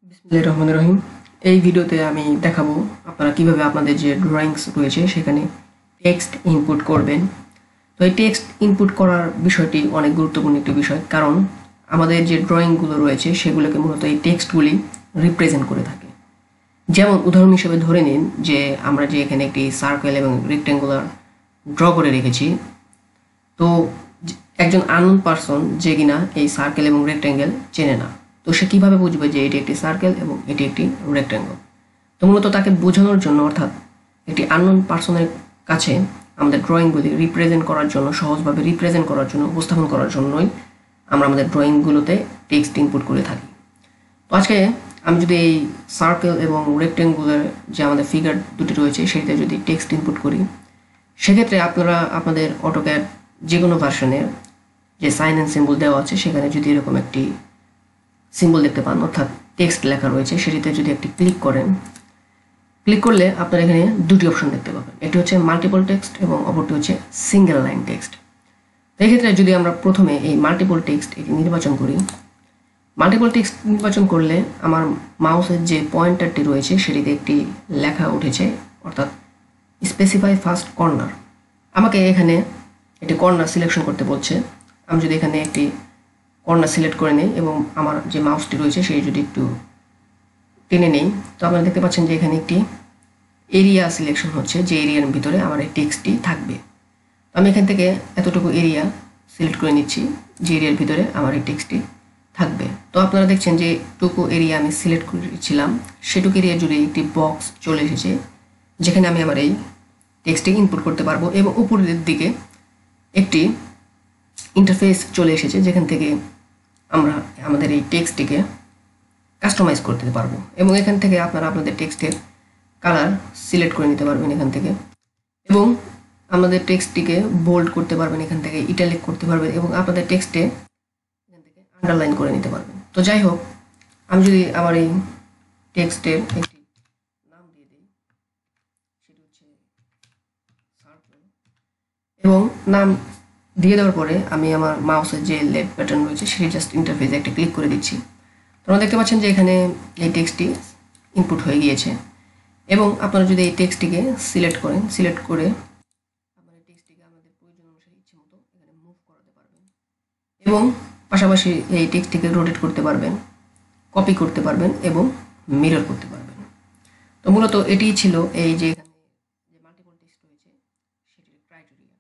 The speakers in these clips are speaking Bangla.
বিসমিল্লাহির রহমানির রহিম। এই ভিডিওতে আমি দেখাবো আপনারা কিভাবে আপনাদের যে ড্রয়িংস রয়েছে সেখানে টেক্সট ইনপুট করবেন। তো এই টেক্সট ইনপুট করার বিষয়টি অনেক গুরুত্বপূর্ণ একটি বিষয়, কারণ আমাদের যে ড্রয়িংগুলো রয়েছে সেগুলোকে মূলত এই টেক্সটগুলি রিপ্রেজেন্ট করে থাকে। যেমন উদাহরণ হিসেবে ধরে নিন যে আমরা যে এখানে একটি সার্কেল এবং রেক্ট্যাঙ্গুলার ড্র করে রেখেছি। তো একজন আননোন পারসন যে কিনা এই সার্কেল এবং রেক্ট্যাঙ্গেল চেনে না, তো সে কীভাবে বুঝবে যে এটি একটি সার্কেল এবং এটি একটি রেক্ট্যাঙ্গল? তো মূলত তাকে বোঝানোর জন্য, অর্থাৎ একটি আননোন পারসনের কাছে আমাদের ড্রয়িংগুলি রিপ্রেজেন্ট করার জন্য, সহজভাবে রিপ্রেজেন্ট করার জন্য, উপস্থাপন করার জন্যই আমরা আমাদের ড্রয়িংগুলোতে টেক্সট ইনপুট করে থাকি। তো আজকে আমি যদি এই সার্কেল এবং রেক্ট্যাঙ্গুলার যে আমাদের ফিগার দুটি রয়েছে সেটিতে যদি টেক্সট ইনপুট করি, সেক্ষেত্রে আপনারা আপনাদের অটোক্যাড যে কোনো ভার্সনের যে সাইন অ্যান্ড সিম্বল দেওয়া আছে সেখানে যদি এরকম একটি সিম্বল দেখতে পান, অর্থাৎ টেক্সট লেখা রয়েছে, সেটিতে যদি একটি ক্লিক করেন, ক্লিক করলে আপনারা এখানে দুটি অপশন দেখতে পাবেন। একটি হচ্ছে মাল্টিপল টেক্সট এবং অপরটি হচ্ছে সিঙ্গেল লাইন টেক্সট। এই ক্ষেত্রে যদি আমরা প্রথমে এই মাল্টিপল টেক্সট এটি নির্বাচন করি, মাল্টিপল টেক্সট নির্বাচন করলে আমার মাউসের যে পয়েন্টারটি রয়েছে সেটিতে একটি লেখা উঠেছে, অর্থাৎ স্পেসিফাই ফার্স্ট কর্নার। আমাকে এখানে একটি কর্নার সিলেকশন করতে বলছে। আমি যদি এখানে একটি কর্নার সিলেক্ট করে নিই এবং আমার যে মাউসটি রয়েছে সেই যদি একটু টেনে নেই, তো আপনারা দেখতে পাচ্ছেন যে এখানে একটি এরিয়া সিলেকশন হচ্ছে, যে এরিয়ার ভিতরে আমার এই টেক্সটটি থাকবে। তো আমি এখান থেকে এতটুকু এরিয়া সিলেক্ট করে নিচ্ছি যে এরিয়ার ভিতরে আমার এই টেক্সটটি থাকবে। তো আপনারা দেখছেন যে টুকু এরিয়া আমি সিলেক্ট করেছিলাম, সেটুকু এরিয়া জুড়ে একটি বক্স চলে এসেছে যেখানে আমি আমার এই টেক্সটটি ইনপুট করতে পারবো, এবং উপরের দিকে একটি ইন্টারফেস চলে এসেছে যেখান থেকে আমরা আমাদের এই টেক্সটটিকে কাস্টমাইজ করতে পারবো, এবং এখান থেকে আপনারা আপনাদের টেক্সটের কালার সিলেক্ট করে নিতে পারবেন এখান থেকে, এবং আমাদের টেক্সটটিকে বোল্ড করতে পারবেন এখান থেকে, ইটালিক করতে পারবেন, এবং আপনাদের টেক্সটে এখান থেকে আন্ডারলাইন করে নিতে পারবেন। তো যাই হোক, আমি যদি আমার এই টেক্সটের একটি নাম দিয়ে দিই, সেটি হচ্ছে সার্কেল, এবং নাম দিয়ে দেওয়ার পরে আমি আমার মাউসের যে লেফট বাটন রয়েছে সেটি জাস্ট ইন্টারফেসে একটা ক্লিক করে দিচ্ছি। তোমরা দেখতে পাচ্ছেন যে এখানে এই টেক্সটটি ইনপুট হয়ে গিয়েছে, এবং আপনারা যদি এই টেক্সটটিকে সিলেক্ট করেন, সিলেক্ট করে আপনারা এই টেক্সটটিকে আমাদের প্রয়োজন অনুসারে ইচ্ছে মতো এখানে মুভ করাতে পারবেন, এবং পাশাপাশি এই টেক্সটটিকে রোটেট করতে পারবেন, কপি করতে পারবেন এবং মিরর করতে পারবেন। তো মূলত এটিই ছিল এই যে এখানে যে মাল্টিপল টেক্সট রয়েছে সেটির ক্রাইটেরিয়া।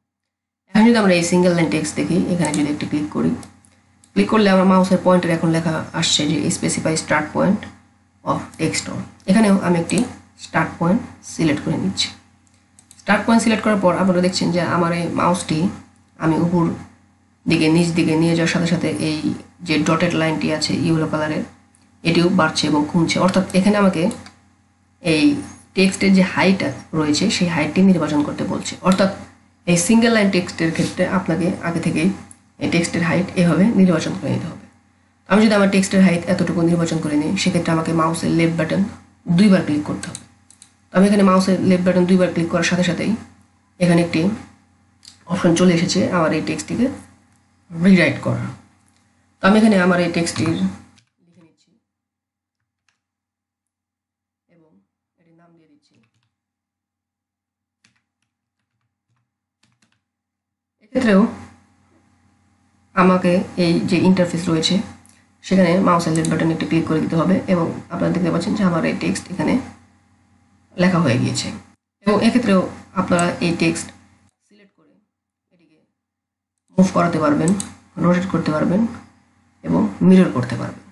এখন যদি আমরা এই সিঙ্গেল লাইন টেক্সট দেখি, এখানে যদি একটি ক্লিক করি, ক্লিক করলে আমার মাউসের পয়েন্টের এখন লেখা আসছে যে specify start point of text on. এখানেও আমি একটি স্টার্ট পয়েন্ট সিলেক্ট করে নিচ্ছি। স্টার্ট পয়েন্ট সিলেক্ট করার পর আপনারা দেখছেন যে আমার এই মাউসটি আমি উপর দিকে নিচ দিকে নিয়ে যাওয়ার সাথে সাথে এই যে ডটেড লাইনটি আছে ইয়েলো কালারের, এটিও বাড়ছে এবং কমছে, অর্থাৎ এখানে আমাকে এই টেক্সটের যে হাইট রয়েছে সেই হাইটটি নির্বাচন করতে বলছে। অর্থাৎ এই সিঙ্গেল লাইন টেক্সটের ক্ষেত্রে আপনাকে আগে থেকেই এই টেক্সটের হাইট এভাবে নির্বাচন করে নিতে হবে। আমি যদি আমার টেক্সটের হাইট এতটুকু নির্বাচন করে নিই, সেক্ষেত্রে আমাকে মাউসের লেফট বাটন দুইবার ক্লিক করতে হবে। তো আমি এখানে মাউসের লেফট বাটন দুইবার ক্লিক করার সাথে সাথেই এখানে একটি অপশন চলে এসেছে আমার এই টেক্সটটিকে রিরাইট করা। তো আমি এখানে আমার এই টেক্সটটির লিখে নিচ্ছি এবং এটির নাম দিয়ে দিচ্ছি। এক্ষেত্রেও আমাকে এই যে ইন্টারফেস রয়েছে সেখানে মাউসের লেফট বাটন একটি ক্লিক করে দিতে হবে, এবং আপনারা দেখতে পাচ্ছেন যে আমার এই টেক্সট এখানে লেখা হয়ে গিয়েছে। এবং এক্ষেত্রেও আপনারা এই টেক্সট সিলেক্ট করে এটিকে মুভ করাতে পারবেন, রোটেট করতে পারবেন এবং মিরর করতে পারবেন।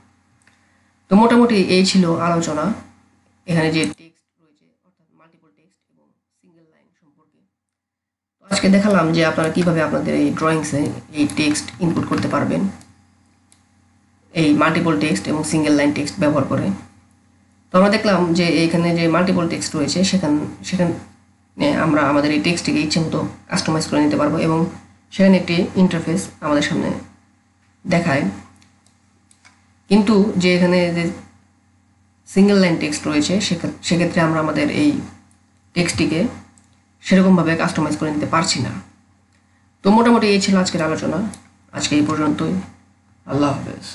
তো মোটামুটি এই ছিল আলোচনা এখানে যে টেক্সট রয়েছে, অর্থাৎ মাল্টিপল টেক্সট এবং সিঙ্গেল লাইন সম্পর্কে। তো আজকে দেখালাম যে আপনারা কিভাবে আপনাদের এই ড্রয়িংসে এই টেক্সট ইনপুট করতে পারবেন এই মাল্টিপল টেক্সট এবং সিঙ্গেল লাইন টেক্সট ব্যবহার করে। তো আমরা দেখলাম যে এইখানে যে মাল্টিপল টেক্সট রয়েছে সেখানে আমরা আমাদের এই টেক্সটটিকে ইচ্ছে মতো কাস্টমাইজ করে নিতে পারবো, এবং সেখানে একটি ইন্টারফেস আমাদের সামনে দেখায়। কিন্তু যে এখানে যে সিঙ্গেল লাইন টেক্সট রয়েছে সেক্ষেত্রে আমরা আমাদের এই টেক্সটটিকে সেরকমভাবে কাস্টমাইজ করে নিতে পারছি না। তো মোটামুটি এই ছিল আজকের আলোচনা। আজকে এই পর্যন্তই। আল্লাহ হাফেজ।